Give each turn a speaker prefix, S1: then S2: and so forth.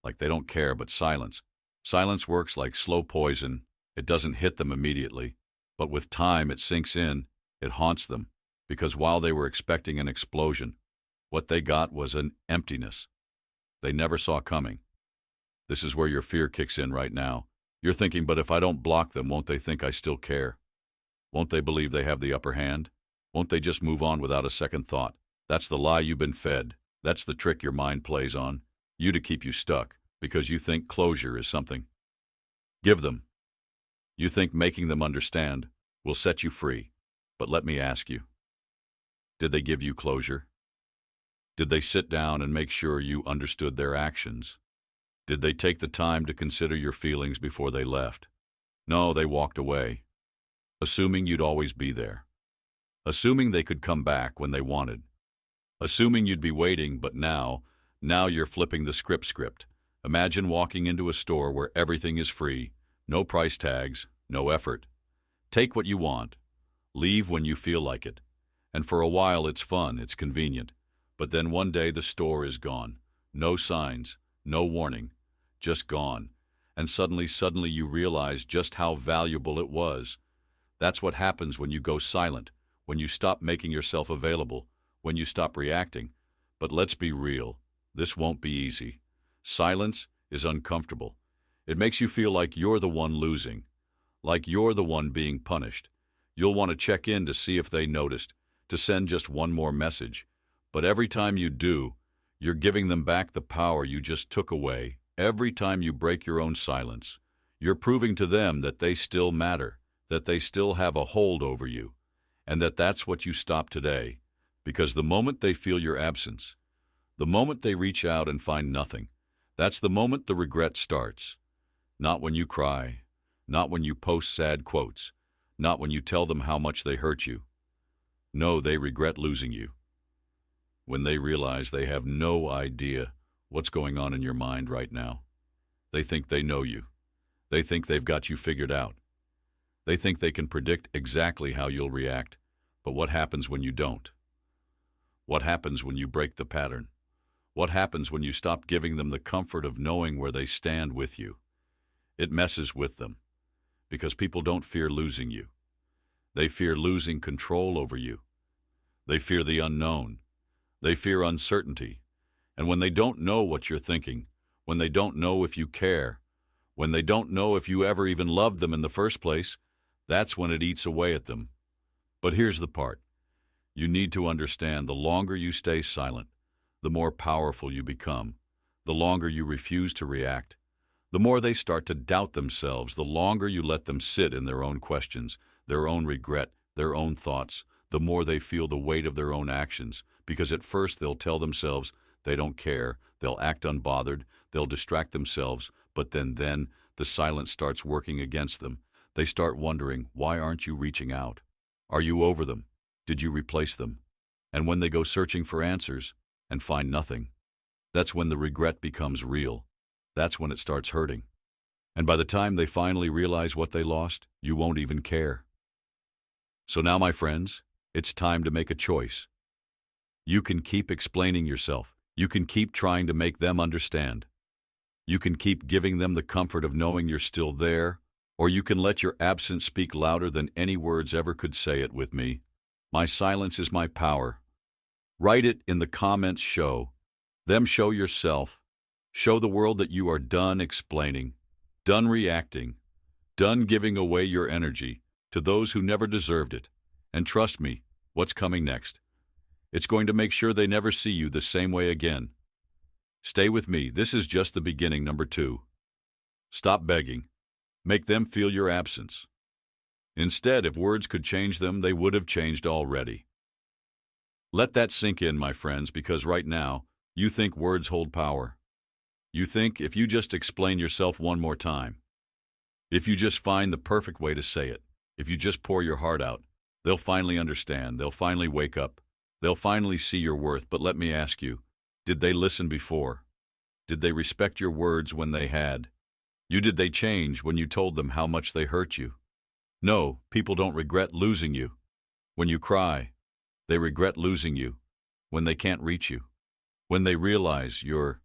S1: like they don't care, but silence. Silence works like slow poison. It doesn't hit them immediately, but with time it sinks in, it haunts them, because while they were expecting an explosion, what they got was an emptiness they never saw coming. This is where your fear kicks in right now. You're thinking, but if I don't block them, won't they think I still care? Won't they believe they have the upper hand? Won't they just move on without a second thought? That's the lie you've been fed. That's the trick your mind plays on you to keep you stuck, because you think closure is something. Give them. You think making them understand will set you free. But let me ask you, did they give you closure? Did they sit down and make sure you understood their actions? Did they take the time to consider your feelings before they left? No, they walked away, assuming you'd always be there, assuming they could come back when they wanted, assuming you'd be waiting, but now you're flipping the script. Imagine walking into a store where everything is free, no price tags, no effort. Take what you want, leave when you feel like it, and for a while it's fun, it's convenient. But then one day the store is gone, no signs, no warning, just gone, and suddenly you realize just how valuable it was. That's what happens when you go silent, when you stop making yourself available, when you stop reacting. But let's be real, this won't be easy. Silence is uncomfortable. It makes you feel like you're the one losing, like you're the one being punished. You'll want to check in to see if they noticed, to send just one more message. But every time you do, you're giving them back the power you just took away. Every time you break your own silence, you're proving to them that they still matter, that they still have a hold over you, and that's what you stop today. Because the moment they feel your absence, the moment they reach out and find nothing, that's the moment the regret starts. Not when you cry, not when you post sad quotes, not when you tell them how much they hurt you. No, they regret losing you. When they realize they have no idea what's going on in your mind right now. They think they know you. They think they've got you figured out. They think they can predict exactly how you'll react. But what happens when you don't? What happens when you break the pattern? What happens when you stop giving them the comfort of knowing where they stand with you? It messes with them, because people don't fear losing you. They fear losing control over you. They fear the unknown. They fear uncertainty. And when they don't know what you're thinking, when they don't know if you care, when they don't know if you ever even loved them in the first place, that's when it eats away at them. But here's the part. You need to understand the longer you stay silent, the more powerful you become. The longer you refuse to react, the more they start to doubt themselves. The longer you let them sit in their own questions, their own regret, their own thoughts, the more they feel the weight of their own actions. Because at first they'll tell themselves they don't care, they'll act unbothered, they'll distract themselves, but then the silence starts working against them. They start wondering, why aren't you reaching out? Are you over them? Did you replace them? And when they go searching for answers and find nothing, that's when the regret becomes real. That's when it starts hurting. And by the time they finally realize what they lost, you won't even care. So now, my friends, it's time to make a choice. You can keep explaining yourself. You can keep trying to make them understand. You can keep giving them the comfort of knowing you're still there, or you can let your absence speak louder than any words ever could say it with me. My silence is my power. Write it in the comments. Show yourself. Show the world that you are done explaining, done reacting, done giving away your energy to those who never deserved it. And trust me, what's coming next? It's going to make sure they never see you the same way again. Stay with me. This is just the beginning. Number 2. Stop begging. Make them feel your absence. Instead, if words could change them, they would have changed already. Let that sink in, my friends, because right now, you think words hold power. You think if you just explain yourself one more time, if you just find the perfect way to say it, if you just pour your heart out, they'll finally understand, they'll finally wake up, they'll finally see your worth. But let me ask you, did they listen before? Did they respect your words when they had? Did they change when you told them how much they hurt you? No, people don't regret losing you when you cry. They regret losing you when they can't reach you, when they realize you're